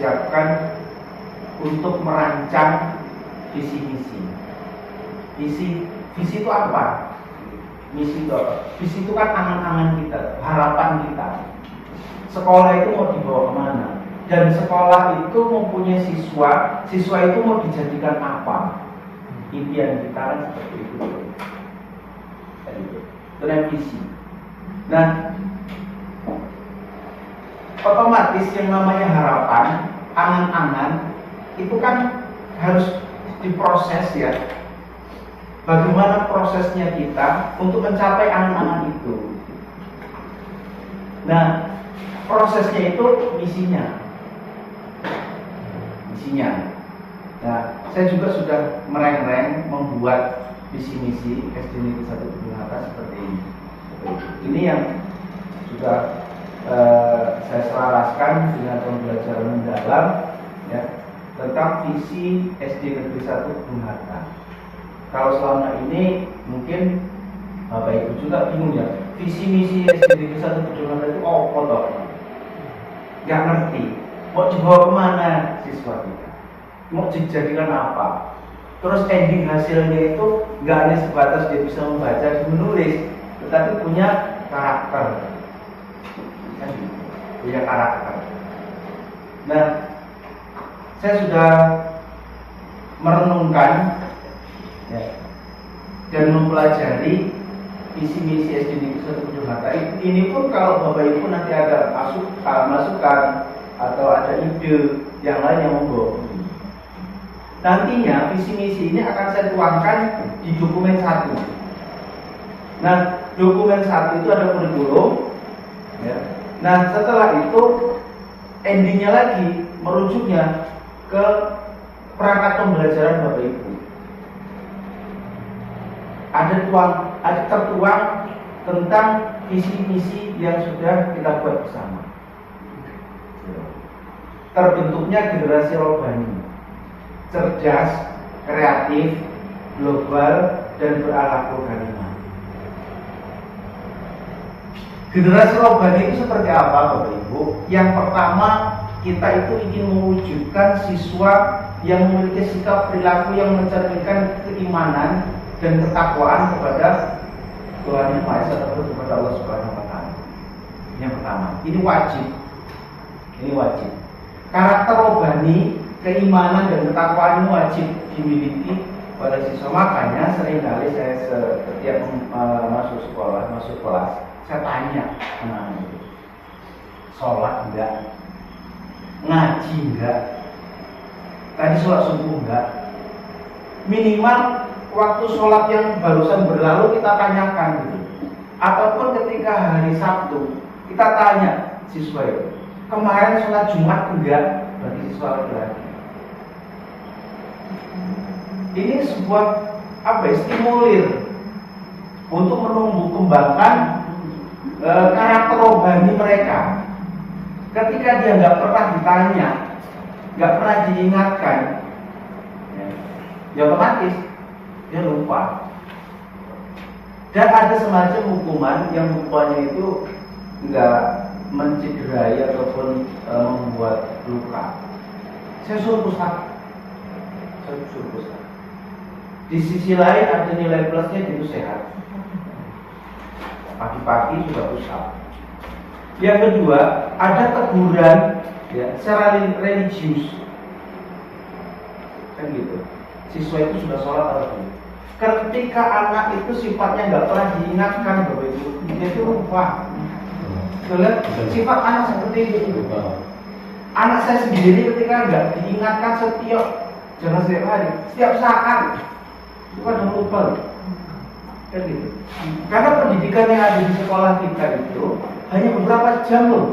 mempersiapkan untuk merancang visi misi. Visi itu apa? Misi itu apa? Visi itu kan angan-angan kita, harapan kita. Sekolah itu mau dibawa kemana? Dan sekolah itu mempunyai siswa itu mau dijadikan apa? Impian kita kan seperti itu. Itu yang visi. Nah, otomatis yang namanya harapan, angan-angan itu kan harus diproses ya. Bagaimana prosesnya kita untuk mencapai angan-angan itu? Nah, prosesnya itu misinya. Nah, saya juga sudah mereng-reng membuat visi misi SD Negeri 1 Gedung Harta seperti ini. Ini yang sudah saya selaraskan dengan pembelajaran mendalam ya, tentang visi SD Negeri 1 Gedung Harta. Kalau selama ini mungkin Bapak Ibu juga bingung ya, visi misi SD Negeri 1 Gedung Harta itu toh? Gak ngerti. Mau dibawa kemana siswa kita? Mau dijadikan apa? Terus ending hasilnya itu nggak hanya sebatas dia bisa membaca dan menulis, tetapi punya karakter. Punya karakter. Nah, saya sudah merenungkan ya, dan mempelajari visi misi SD Negeri 1 Gedung Harta. Ini pun kalau Bapak Ibu nanti ada masukan atau ada ide yang lain yang monggo. Nantinya visi misi ini akan saya tuangkan di dokumen 1. Nah, dokumen 1 itu ada kurikulum ya. Nah, setelah itu endingnya lagi merujuknya ke perangkat pembelajaran Bapak Ibu. Ada tertuang tentang visi misi yang sudah kita buat bersama. Terbentuknya generasi Robani, cerdas, kreatif, global, dan berakhlak karimah. Generasi Robani itu seperti apa Bapak Ibu? Yang pertama, kita itu ingin mewujudkan siswa yang memiliki sikap perilaku yang mencerminkan keimanan dan ketakwaan kepada Tuhan Yang Maha Esa atau kepada Allah Subhanahu wa Ta'ala. Yang pertama, ini wajib. Karakter Robani, keimanan dan ketakwaan ini wajib dimiliki pada siswa. Makanya seringkali saya setiap masuk kelas, saya tanya, sholat enggak? Ngaji enggak? Tadi sholat subuh enggak? Minimal waktu sholat yang barusan berlalu kita tanyakan gitu. Ataupun ketika hari Sabtu kita tanya siswa itu, kemarin sholat Jumat enggak? Bagi siswa laki-laki. Ini sebuah stimulir untuk menumbuh kembangkan karakter rohani mereka. Ketika dia nggak pernah ditanya, nggak pernah diingatkan, ya otomatis dia lupa. Dan ada semacam hukuman yang hukumannya itu nggak mencederai ataupun membuat luka. Saya suruh pusat. Di sisi lain ada nilai plusnya, itu sehat. Pagi-pagi sudah pusat. Yang kedua, ada teguran ya, secara religius. Kan gitu. Siswa itu sudah sholat atau belum? Ketika anak itu sifatnya nggak pernah diingatkan Bapak Ibu, dia itu lupa. Lihat sifat anak seperti itu. Anak saya sendiri ketika nggak diingatkan jangan setiap hari, setiap saat, itu kan lupa. Kan gitu. Karena pendidikan yang ada di sekolah kita itu hanya beberapa jam loh.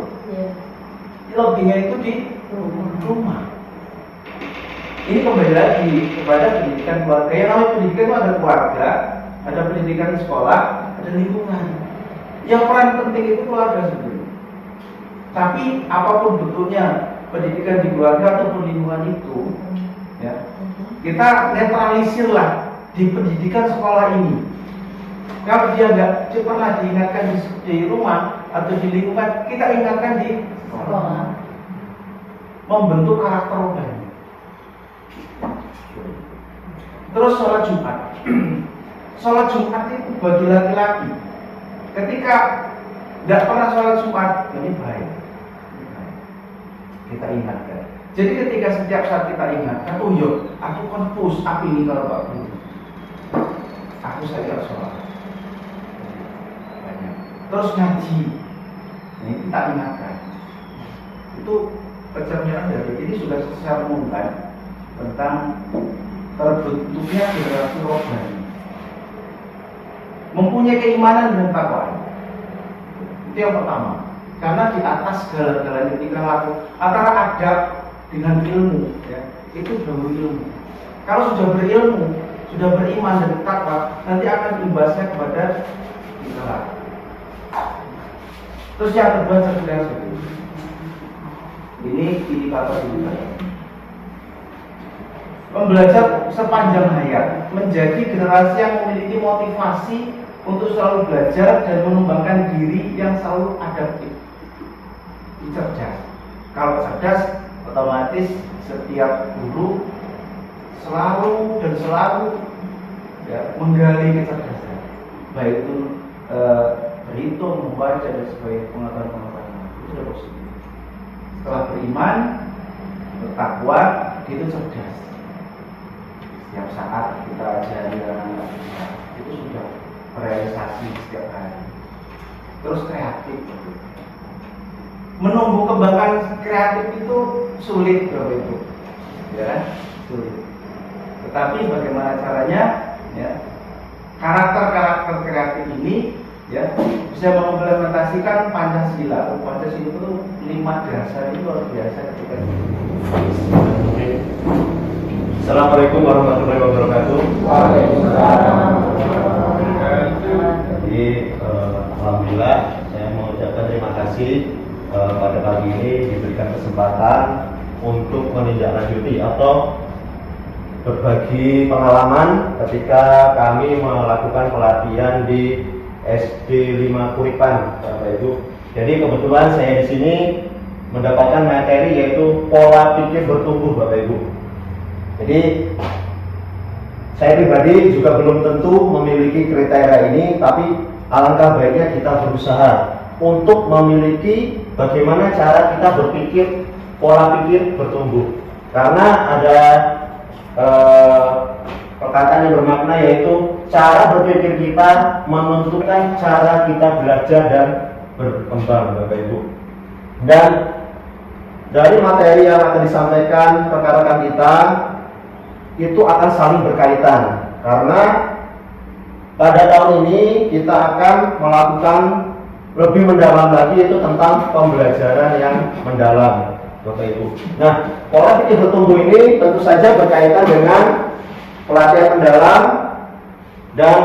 Lebihnya itu di rumah. Ini kembali lagi kepada pendidikan keluarga. Yang namanya pendidikan itu ada keluarga, ada pendidikan di sekolah, ada lingkungan. Yang peran penting itu keluarga sendiri. Tapi apapun bentuknya pendidikan di keluarga ataupun lingkungan itu, ya, kita netralisirlah di pendidikan sekolah ini. Kalau dia nggak pernah diingatkan di rumah atau di lingkungan, kita ingatkan di sekolah. membentuk karakter rohani. Terus sholat Jumat. Sholat Jumat itu bagi laki-laki, ketika tidak pernah sholat Jumat, ini baik. Kita ingatkan. Jadi ketika setiap saat kita ingatkan, oh yo, aku konfus, apa ini kalau Pak Guru? Aku saya sholat. Terus ngaji, ini kita ingatkan. Itu pencerminan dari ini sudah secara umumkan tentang terbentuknya generasi rohani, mempunyai keimanan dan takwa. Itu yang pertama. Karena di atas segala-galanya tingkah laku antara adab dengan ilmu, ya, itu baru ilmu. Kalau sudah berilmu, sudah beriman dan takwa, nanti akan imbasnya kepada tingkah laku. Terus yang kedua cerdas. Ini indikator juga. Membelajar sepanjang hayat, menjadi generasi yang memiliki motivasi untuk selalu belajar dan mengembangkan diri yang selalu adaptif. Cerdas. Kalau cerdas, otomatis setiap guru selalu ya, menggali kecerdasan, baik itu berhitung, membaca dan sebagainya, pengetahuan itu sudah positif. Setelah beriman, bertakwa, itu cerdas. Setiap saat kita ajari anak-anak itu sudah realisasi setiap hari. Terus kreatif. Menumbuh kembangkan kreatif itu sulit, Bapak Ibu, ya, sulit. Tetapi bagaimana caranya, ya, karakter-karakter kreatif ini, ya, bisa mengimplementasikan Pancasila. Pancasila itu 5 dasar itu luar biasa ketika Assalamualaikum warahmatullahi wabarakatuh. Waalaikumsalam. Jadi alhamdulillah saya mengucapkan terima kasih pada pagi ini diberikan kesempatan untuk menindaklanjuti atau berbagi pengalaman ketika kami melakukan pelatihan di SD 5 Kuripan, Bapak Ibu. Jadi kebetulan saya di sini mendapatkan materi yaitu pola pikir bertumbuh, Bapak Ibu. Jadi saya pribadi juga belum tentu memiliki kriteria ini, tapi alangkah baiknya kita berusaha untuk memiliki bagaimana cara kita berpikir, pola pikir bertumbuh. Karena ada perkataan yang bermakna yaitu cara berpikir kita menentukan cara kita belajar dan berkembang, Bapak Ibu. Dan dari materi yang akan disampaikan rekan-rekan kita itu akan saling berkaitan, karena pada tahun ini kita akan melakukan lebih mendalam lagi itu tentang pembelajaran yang mendalam, Bapak Ibu. Nah, pola pikir bertumbuh ini tentu saja berkaitan dengan pelatihan mendalam dan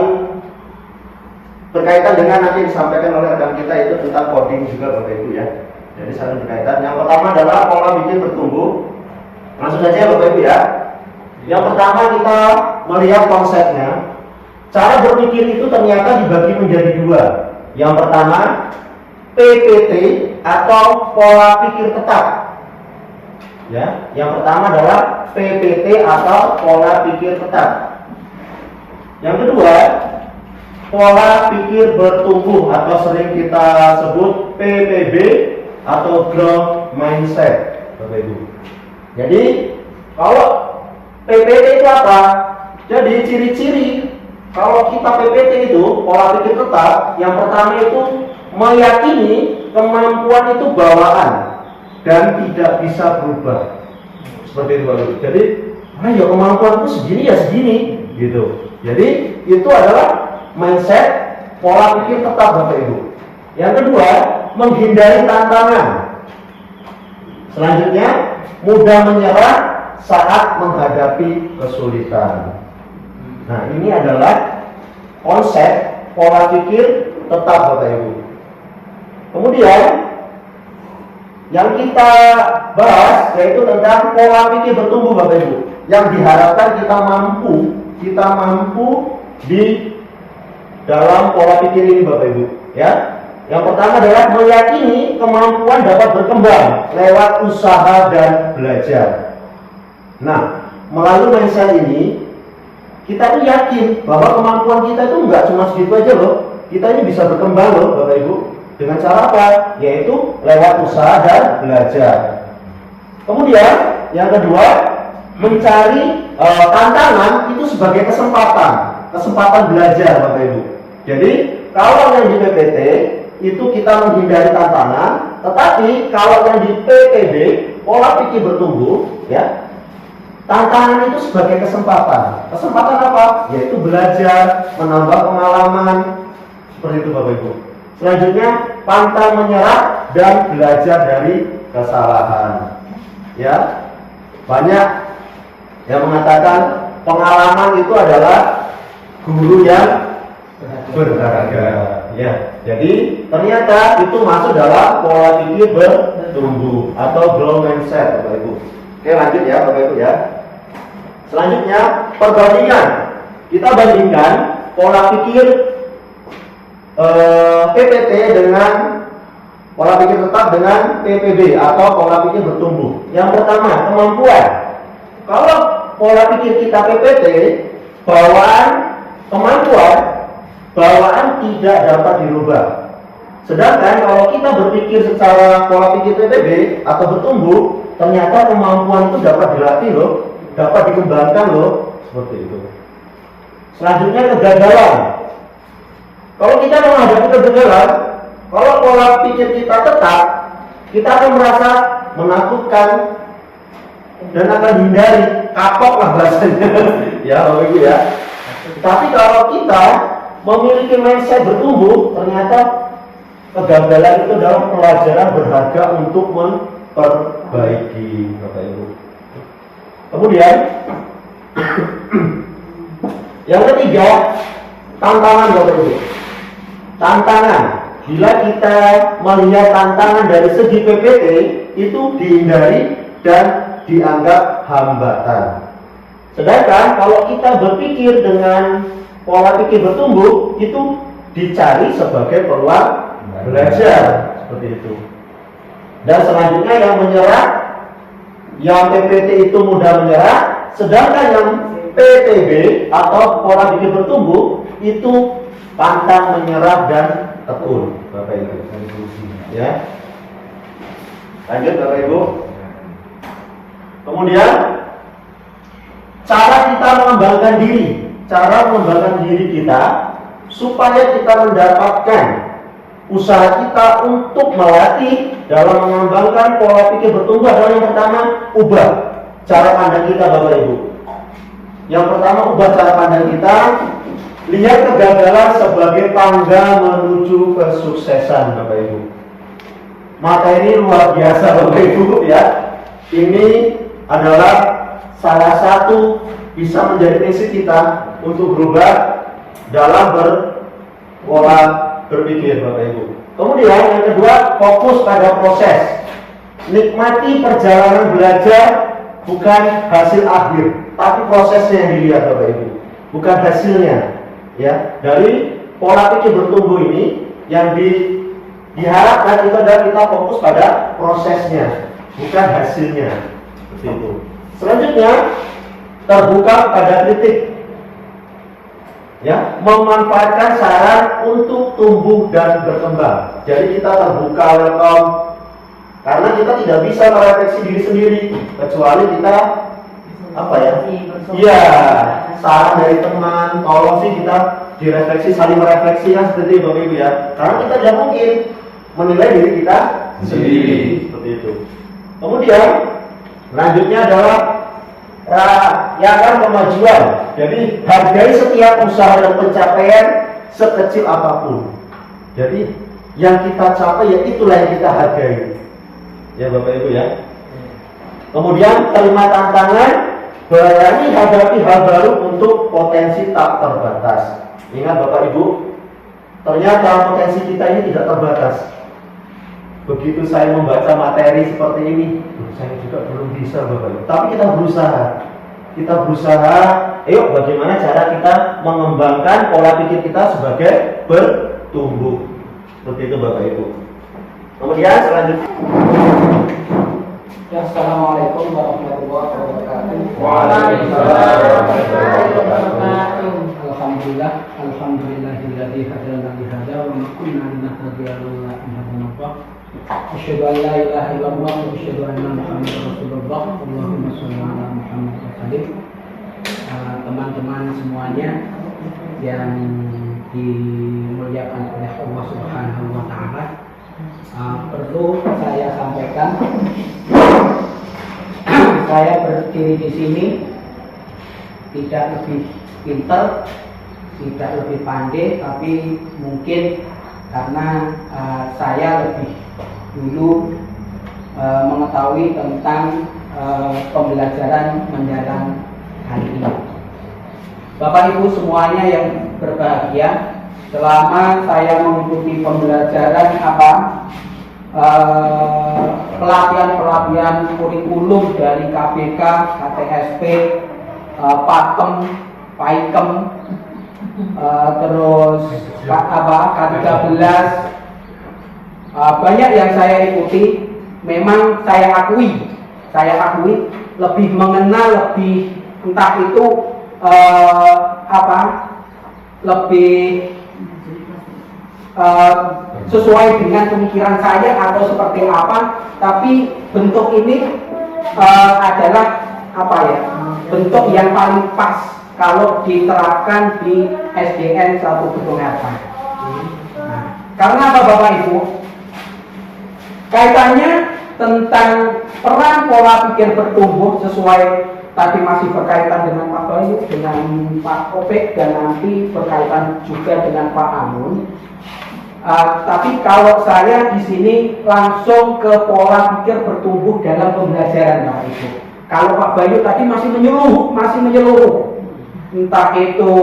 berkaitan dengan nanti disampaikan oleh rekan kita itu tentang coding juga, Bapak Ibu, ya. Jadi saling berkaitan. Yang pertama adalah pola pikir bertumbuh. Langsung saja, Bapak Ibu, ya. Yang pertama kita melihat konsepnya. Cara berpikir itu ternyata dibagi menjadi 2. Yang pertama PPT atau pola pikir tetap. Ya, yang pertama adalah PPT atau pola pikir tetap. Yang kedua, pola pikir bertumbuh atau sering kita sebut PPB atau growth mindset, Bapak Ibu. Jadi kalau PPT itu apa? Jadi ciri-ciri kalau kita PPT itu pola pikir tetap, yang pertama itu meyakini kemampuan itu bawaan dan tidak bisa berubah. Seperti itu, Bapak. Jadi, ya kemampuanku segini ya segini, gitu. Jadi itu adalah mindset pola pikir tetap, Bapak Ibu. Yang kedua, menghindari tantangan. Selanjutnya, mudah menyerah saat menghadapi kesulitan. Nah, ini adalah konsep pola pikir tetap, Bapak Ibu. Kemudian yang kita bahas yaitu tentang pola pikir bertumbuh, Bapak Ibu, yang diharapkan kita mampu di dalam pola pikir ini, Bapak Ibu, ya. Yang pertama adalah meyakini kemampuan dapat berkembang lewat usaha dan belajar. Nah, melalui mindset ini kita tuh yakin bahwa kemampuan kita itu nggak cuma segitu aja loh. Kita ini bisa berkembang loh, Bapak Ibu. Dengan cara apa? Yaitu lewat usaha dan belajar. Kemudian yang kedua, mencari tantangan itu sebagai kesempatan belajar, Bapak Ibu. Jadi kalau yang di PPT itu kita menghindari tantangan, tetapi kalau yang di PPB pola pikir bertumbuh, ya, tantangan itu sebagai kesempatan. Kesempatan apa? Yaitu belajar, menambah pengalaman, seperti itu Bapak Ibu. Selanjutnya pantang menyerah dan belajar dari kesalahan. Ya, banyak yang mengatakan pengalaman itu adalah guru yang berharga. Ya, jadi ternyata itu masuk dalam pola pikir bertumbuh atau growth mindset, Bapak Ibu. Oke, lanjut ya, Bapak Ibu ya. Selanjutnya perbandingan. Kita bandingkan pola pikir PPT dengan pola pikir tetap dengan PPB atau pola pikir bertumbuh. Yang pertama, kemampuan. Kalau pola pikir kita PPT, bawaan tidak dapat dirubah. Sedangkan kalau kita berpikir secara pola pikir PPB atau bertumbuh, ternyata kemampuan itu dapat dilatih loh, dapat dikembangkan loh, seperti itu. Selanjutnya kegagalan. Kalau kita menghadapi kegagalan, kalau pola pikir kita tetap, kita akan merasa menakutkan dan akan hindari, kapok lah bahasanya. Ya, Bapak Ibu ya. Tapi kalau kita memiliki mindset bertumbuh, ternyata kegagalan itu adalah pelajaran berharga untuk memperbaiki, Bapak Ibu. Kemudian yang ketiga, tantangan, Bapak Ibu. Tantangan. Bila kita melihat tantangan dari segi PPT, itu dihindari dan dianggap hambatan. Sedangkan kalau kita berpikir dengan pola pikir bertumbuh, itu dicari sebagai peluang belajar, seperti itu. Dan selanjutnya yang menyerah, yang PPT itu mudah menyerah, sedangkan yang PPB atau pola pikir bertumbuh itu pantang menyerah dan tekun, Bapak Ibu. Ya. Lanjut Bapak Ibu. Kemudian cara kita mengembangkan diri kita supaya kita mendapatkan usaha kita untuk melatih dalam mengembangkan pola pikir bertumbuh adalah yang pertama, ubah cara pandang kita, Bapak Ibu. Yang pertama, ubah cara pandang kita. Lihat kegagalan sebagai tangga menuju kesuksesan, Bapak Ibu. Materi luar biasa, Bapak Ibu ya. Ini adalah salah satu bisa menjadi prinsip kita untuk berubah dalam berpola berpikir, Bapak Ibu. Kemudian yang kedua, fokus pada proses. Nikmati perjalanan belajar, bukan hasil akhir, tapi prosesnya yang dilihat, Bapak Ibu, bukan hasilnya. Ya, dari pola pikir bertumbuh ini yang diharapkan itu adalah kita fokus pada prosesnya, bukan hasilnya. Seperti itu. Selanjutnya, terbuka pada kritik. Ya, memanfaatkan saran untuk tumbuh dan berkembang. Jadi kita terbuka, welcome, karena kita tidak bisa merefleksi diri sendiri kecuali kita iya, saran dari teman, tolong sih kita direfleksi, saling merefleksi kan, seperti itu Bapak Ibu ya. Karena kita tidak mungkin menilai diri kita sendiri, seperti itu. Kemudian lanjutnya adalah rayakan kemajuan. Jadi hargai setiap usaha dan pencapaian sekecil apapun. Jadi yang kita capai ya itulah yang kita hargai. Ya Bapak Ibu ya. Kemudian terima tantangan, berani hadapi hal baru untuk potensi tak terbatas. Ingat Bapak Ibu, ternyata potensi kita ini tidak terbatas. Begitu saya membaca materi seperti ini, saya juga belum bisa Bapak Ibu. Tapi kita berusaha. Ayo bagaimana cara kita mengembangkan pola pikir kita sebagai bertumbuh. Seperti itu Bapak Ibu. Kemudian selanjutnya. Ya, Assalamualaikum warahmatullahi wabarakatuh. Waalaikumsalam warahmatullahi wabarakatuh. Alhamdulillahilladzi hadana li hadza wa ma kunna linahtadiya laula an hadana Allah. Asyhadu an la ilaha illallah wa asyhadu anna Muhammadar Rasulullah. Allahumma shalli ala Muhammad wa sallim. Teman-teman semuanya yang dimuliakan oleh Allah Subhanahu wa taala, perlu saya sampaikan, saya berdiri di sini tidak lebih pintar, tidak lebih pandai, tapi mungkin karena saya lebih dulu mengetahui tentang pembelajaran mendalam hari ini. Bapak Ibu semuanya yang berbahagia, selama saya mengikuti pembelajaran pelatihan kurikulum dari KBK, KTSP, Pakem, Paikem, terus K13, banyak yang saya ikuti. Memang saya akui lebih mengenal, lebih entah itu lebih sesuai dengan pemikiran saya atau seperti apa, tapi bentuk ini adalah bentuk yang paling pas kalau diterapkan di SDN 1 Gedung Harta. Karena apa Bapak Ibu? Kaitannya tentang peran pola pikir bertumbuh, sesuai tadi masih berkaitan dengan Pak Bayu, dengan Pak Opek, dan nanti berkaitan juga dengan Pak Amun. Tapi kalau saya di sini langsung ke pola pikir bertumbuh dalam pembelajaran Bapak Ibu. Kalau Pak Bayu tadi masih menyeluruh, entah itu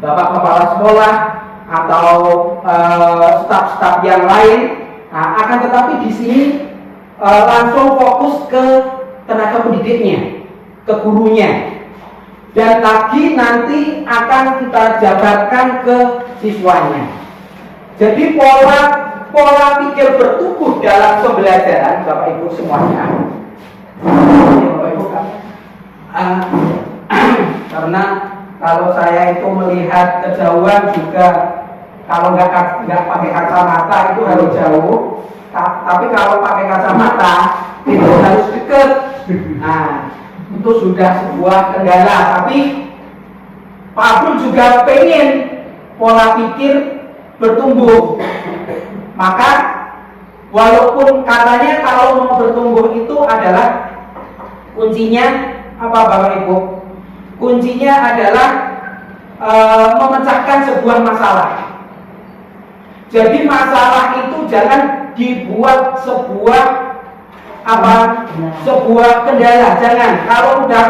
Bapak Kepala Sekolah atau staf-staf yang lain. Akan tetapi di sini langsung fokus ke tenaga pendidiknya, ke gurunya, dan lagi nanti akan kita jabarkan ke siswanya. Jadi pola pikir bertumbuh dalam pembelajaran Bapak Ibu semuanya. Bapak Ibu karena kalau saya itu melihat kejauhan juga, kalau nggak pakai kacamata itu harus jauh, tapi kalau pakai kacamata itu harus dekat. Nah, itu sudah sebuah kendala. Tapi Pak Abdul juga pengen pola pikir bertumbuh. Maka walaupun katanya kalau mau bertumbuh itu adalah kuncinya apa Bapak Ibu? Kuncinya adalah memecahkan sebuah masalah. Jadi masalah itu jangan dibuat sebuah kendala. Jangan, kalau udah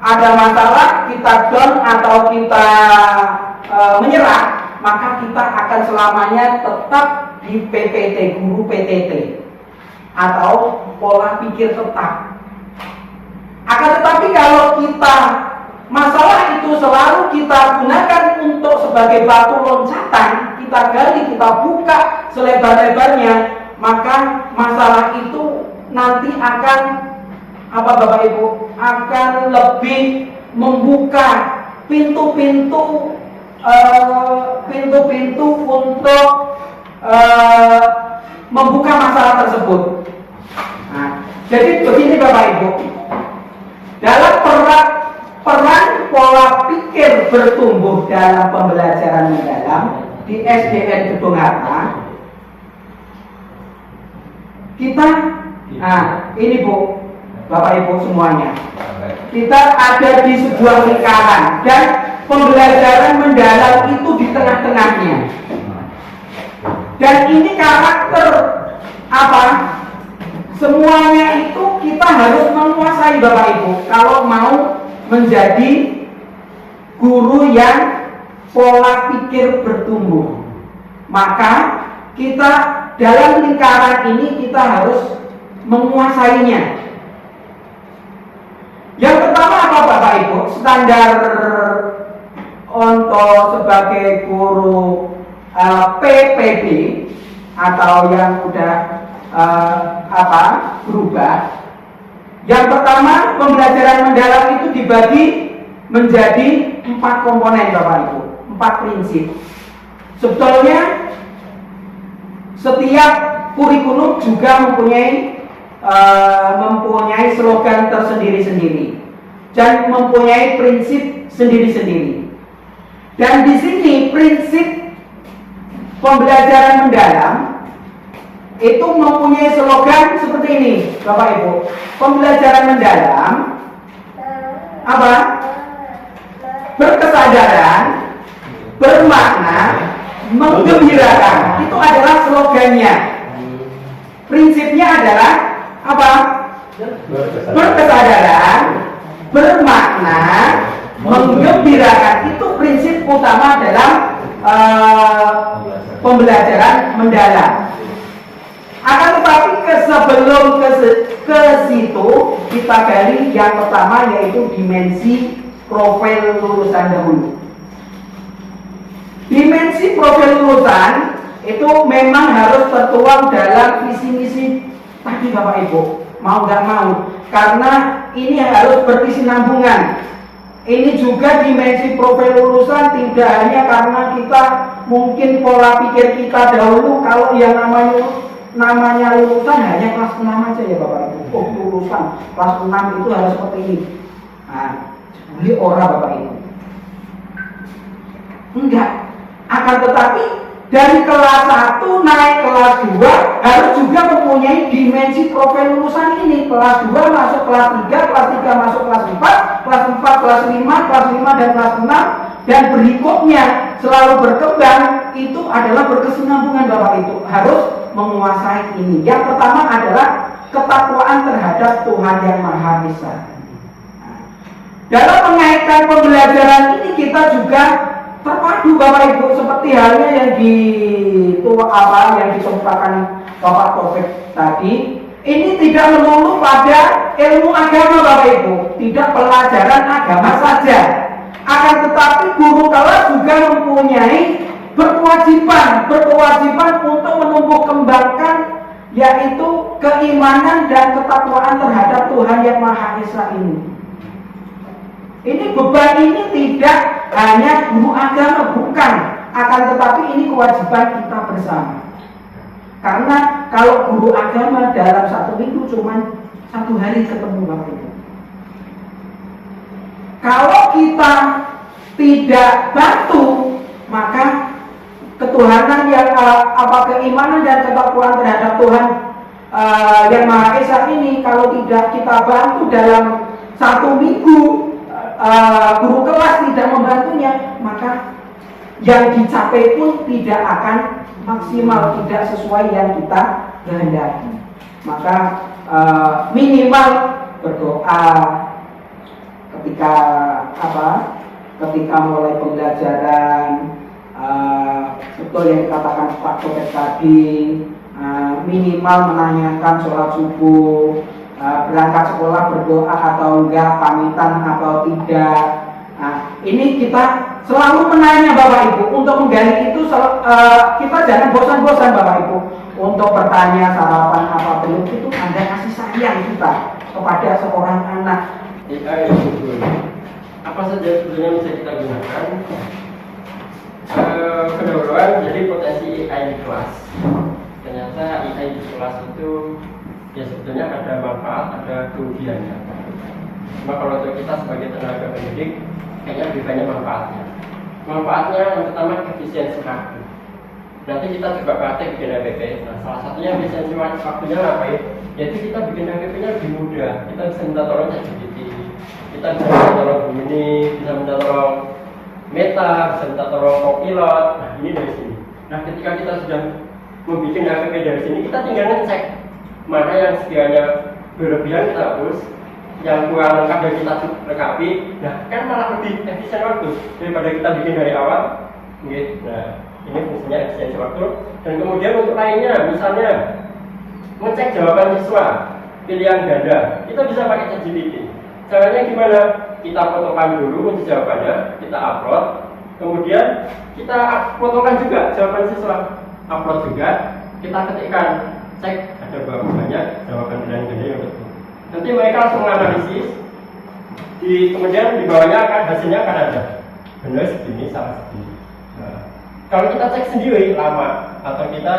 ada masalah kita down atau kita menyerah, maka kita akan selamanya tetap di PPT, guru PTT atau pola pikir tetap. Akan tetapi kalau kita masalah itu selalu kita gunakan untuk sebagai batu loncatan, kita gali, kita buka selebar-lebarnya, maka masalah itu nanti akan Bapak Ibu, akan lebih membuka pintu-pintu untuk membuka masalah tersebut. Nah, jadi begini Bapak Ibu, dalam peran pola pikir bertumbuh dalam pembelajaran mendalam di SDN Gedung Harta, kita, ini Bu, Bapak Ibu semuanya, kita ada di sebuah lingkaran dan pembelajaran mendalam itu di tengah-tengahnya. Dan ini karakter semuanya itu kita harus menguasai Bapak Ibu kalau mau menjadi guru yang pola pikir bertumbuh. Maka kita dalam lingkaran ini kita harus menguasainya. Yang pertama apa Bapak Ibu? Standar untuk sebagai guru PPB atau yang udah berubah. Yang pertama, pembelajaran mendalam itu dibagi menjadi 4 komponen Bapak Ibu, 4 prinsip. Sebetulnya setiap kurikulum juga mempunyai slogan tersendiri-sendiri dan mempunyai prinsip sendiri-sendiri. Dan di sini prinsip pembelajaran mendalam itu mempunyai slogan seperti ini, Bapak Ibu. Pembelajaran mendalam apa? Berkesadaran, bermakna, menggembirakan. Itu adalah slogannya. Prinsipnya adalah apa? Berkesadaran, bermakna, menggembirakan. Itu prinsip utama dalam pembelajaran mendalam. Akan tetapi sebelum ke situ kita gali yang pertama, yaitu dimensi profil lulusan dahulu. Dimensi profil lulusan itu memang harus tertuang dalam visi misi tadi Bapak Ibu, mau nggak mau, karena ini harus berkesinambungan. Ini juga dimensi profil lulusan tidak hanya karena kita mungkin pola pikir kita dahulu kalau yang namanya lulusan hanya kelas 6 aja ya Bapak Ibu. Oh, lulusan kelas 6 itu harus seperti ini. Nah, beli orang Bapak Ibu. Enggak. Akan tetapi dari kelas 1 naik kelas 2 harus juga mempunyai dimensi profil lulusan ini. Kelas 2 masuk kelas 3, kelas 3 masuk kelas 4, kelas 4 kelas 5, kelas 5 dan kelas 6, dan berikutnya selalu berkembang. Itu adalah berkesinambungan Bapak Ibu. Harus menguasai ini. Yang pertama adalah ketakwaan terhadap Tuhan Yang Maha Esa. Dalam mengaitkan pembelajaran ini kita juga terpadu Bapak Ibu, seperti halnya yang dikemukakan Bapak Taufik tadi. Ini tidak melulu pada ilmu agama Bapak Ibu, tidak pelajaran agama saja. Akan tetapi guru kelas juga mempunyai berkewajiban untuk menumbuh kembangkan, yaitu keimanan dan ketakwaan terhadap Tuhan Yang Maha Esa ini. Ini beban ini tidak hanya guru agama, bukan, akan tetapi ini kewajiban kita bersama. Karena kalau guru agama dalam 1 minggu cuma 1 hari ketemu Bapak Ibu. Kalau kita tidak bantu, maka ketuhanan yang keimanan dan ketakwaan terhadap Tuhan Yang Maha Esa ini, kalau tidak kita bantu dalam 1 minggu, guru kelas tidak membantunya, maka yang dicapai pun tidak akan maksimal, tidak sesuai yang kita kehendaki. Maka minimal berdoa ketika mulai pembelajaran. Betul yang dikatakan Pak Topet tadi, minimal menanyakan sholat subuh, berangkat sekolah berdoa atau enggak, pamitan atau tidak. Nah, ini kita selalu menanya Bapak Ibu. Untuk menggali itu kita jangan bosan-bosan Bapak Ibu untuk bertanya sarapan apa belum. Itu ada kasih sayang kita kepada seorang anak. Apa saja sebetulnya bisa kita gunakan? Kedahuluan jadi potensi AI di kelas. Ternyata AI di kelas itu ya sebetulnya ada manfaat, ada kerugiannya. Cuma kalau untuk kita sebagai tenaga pendidik, kayaknya lebih banyak manfaatnya. Manfaatnya yang pertama efisiensi waktu. Nanti kita coba praktek bikin HPP. Nah, salah satunya efisiensi waktunya apa ya? Yaitu kita bikin HPP-nya lebih mudah. Kita bisa minta tolong ChatGPT, kita bisa minta tolong Gemini, bisa minta tolong Meta, bisa minta tolong Copilot. Nah, ini dari sini. Nah, ketika kita sudah membuat HPP dari sini, kita tinggal ngecek mana yang sekiranya berlebihan kita hapus, yang kurang lengkap dari kita lengkapi. Nah, kan malah lebih efisien waktu daripada kita bikin dari awal. Nah, ini fungsinya efisiensi waktu. Dan kemudian untuk lainnya, misalnya ngecek jawaban siswa pilihan ganda, kita bisa pakai ChatGPT. Caranya gimana? Kita fotokan dulu kunci jawabannya, kita upload, Kemudian kita fotokan juga jawaban siswa, upload juga, kita ketikkan, cek ada berapa banyak jawaban ganda yang betul. Nanti mereka langsung menganalisis, kemudian di bawahnya hasilnya akan ada benar segini, salah segini. Nah, kalau kita cek sendiri lama, atau kita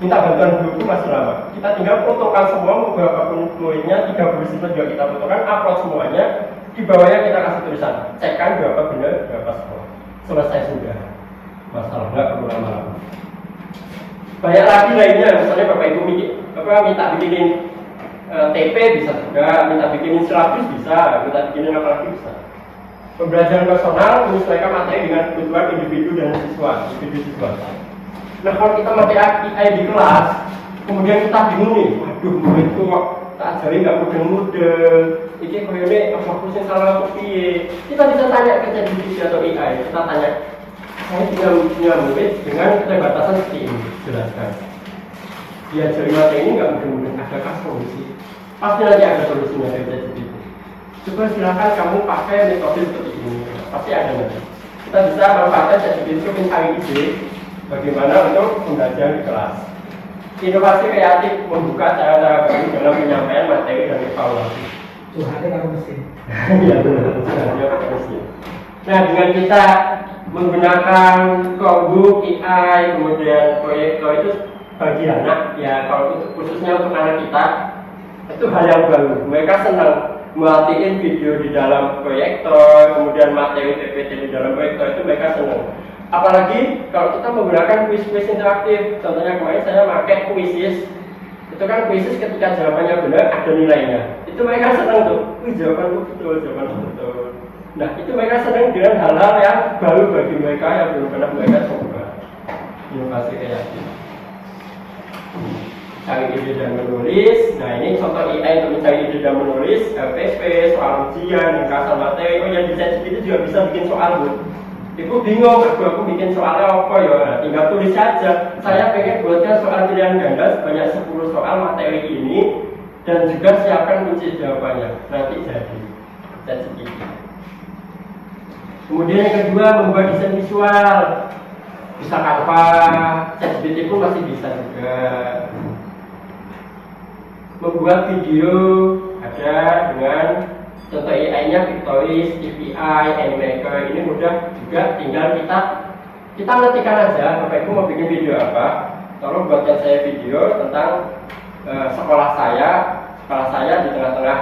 minta bantuan guru itu masih lama. Kita tinggal fotokan semua, beberapa poinnya, 30 siswa juga kita fotokan, upload semuanya. Di bawahnya kita kasih tulisan, cekkan berapa benar, berapa salah. Selesai sudah. Masalah nggak perlu lama-lama. Banyak lagi lainnya, misalnya Bapak Ibu minta bikinin TP bisa juga, minta bikinin silabus bisa, minta bikinin apa lagi bisa. Pembelajaran personal menyesuaikan materi dengan kebutuhan individu dan siswa. Nah, kalau kita pakai AI di kelas, kemudian kita bingung nih, waduh, muridku kok tak ajari nggak mudeng-mudeng, ini koyone apa kusen salah apa piye. Kita bisa tanya ke ChatGPT atau AI, kita tanya, saya punya murid dengan keterbatasan seperti ini, jelaskan. Diajari materi ini nggak mudeng-mudeng, adakah solusi? Pasti nanti ada solusinya dari ChatGPT. Coba silakan kamu pakai metode seperti ini, pasti ada nanti. Kita bisa memanfaatkan ChatGPT untuk mencari ide bagaimana untuk pembelajaran di kelas. Inovasi kreatif membuka cara-cara baru dalam penyampaian materi dan evaluasi. Curhatnya kalau mesin. Iya benar, curhatnya pakai mesin. Nah, dengan kita menggunakan Chromebook, AI, kemudian proyektor itu bagi anak, ya kalau khususnya untuk anak kita itu hal yang baru. Mereka senang melatih video di dalam proyektor, kemudian materi PPT di dalam proyektor itu mereka senang. Apalagi kalau kita menggunakan kuis-kuis interaktif, contohnya kemarin saya pakai kuisis, itu kan kuisis ketika jawabannya benar ada nilainya. Itu mereka senang tuh, wih jawabanku betul. Nah itu mereka senang dengan hal-hal yang baru bagi mereka yang belum pernah mereka coba. Inovasi kreatif. Cari ide dan menulis. Nah ini contoh AI untuk mencari ide dan menulis, LPSP, soal ujian, ringkasan materi. Oh yang di ChatGPT juga bisa bikin soal bu. Ibu bingung, aku bikin soalnya apa ya? Nah, tinggal tulis saja. Saya pengen buatkan soal pilihan ganda sebanyak 10 soal materi ini dan juga siapkan kunci jawabannya. Nanti jadi ChatGPT. Kemudian yang kedua membuat desain visual. Bisa Canva, ChatGPT pun masih bisa juga. Membuat video ada dengan contoh AI-nya Pictoris, DPI, Animaker ini mudah juga, tinggal kita ngetikkan aja Bapak Ibu mau bikin video apa, tolong buatkan saya video tentang sekolah saya di tengah-tengah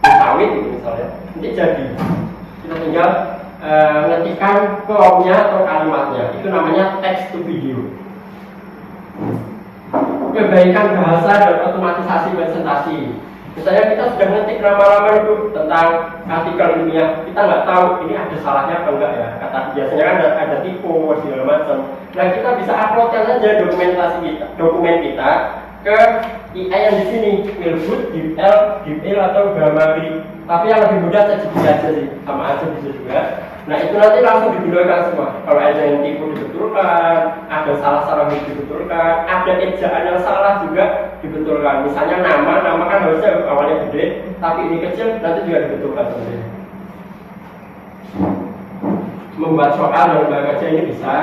sawit gitu misalnya, nanti jadi kita tinggal ngetikkan prompt-nya atau kalimatnya, itu namanya text to video. Perbaikan bahasa dan otomatisasi presentasi. Misalnya kita sudah ngetik lama-lama itu tentang artikel ilmiah, kita nggak tahu ini ada salahnya apa enggak ya. Kata biasanya kan ada tipe segala macam. Nah kita bisa uploadkan saja dokumen kita ke AI yang di sini, Milfood, DeepL atau Grammarly. Tapi yang lebih mudah ChatGPT aja sih, sama aja bisa juga. Nah itu nanti langsung dibetulkan semua. Kalau ada yang tipe dibetulkan, ada salah-salah yang dibetulkan, ada ejaan yang salah juga dibetulkan. Misalnya nama kan harusnya awalnya gede, tapi ini kecil, nanti juga dibetulkan sebenarnya. Membuat soal dan lembaga kerja ini bisa,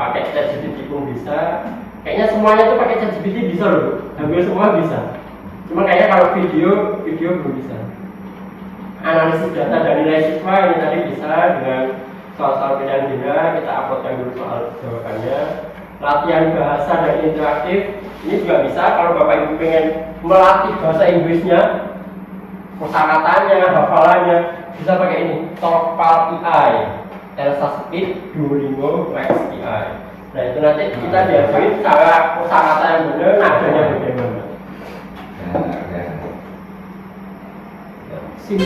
pakai ChatGPT pun bisa. Kayaknya semuanya tuh pakai ChatGPT bisa loh, hampir semua bisa. Cuma kayaknya kalau video belum bisa. Analisis data dan nilai siswa ini tadi bisa dengan soal-soal pilihan ganda, kita uploadkan dulu soal jawabannya. Latihan bahasa dan interaktif ini juga bisa kalau Bapak Ibu pengen melatih bahasa Inggrisnya, kosakatanya, hafalannya, bisa pakai ini Talkpal AI, Elsa Speed, Duolingo, Max AI. Nah itu nanti kita diajarin cara kosakata yang benar, nadanya bagaimana. Sim.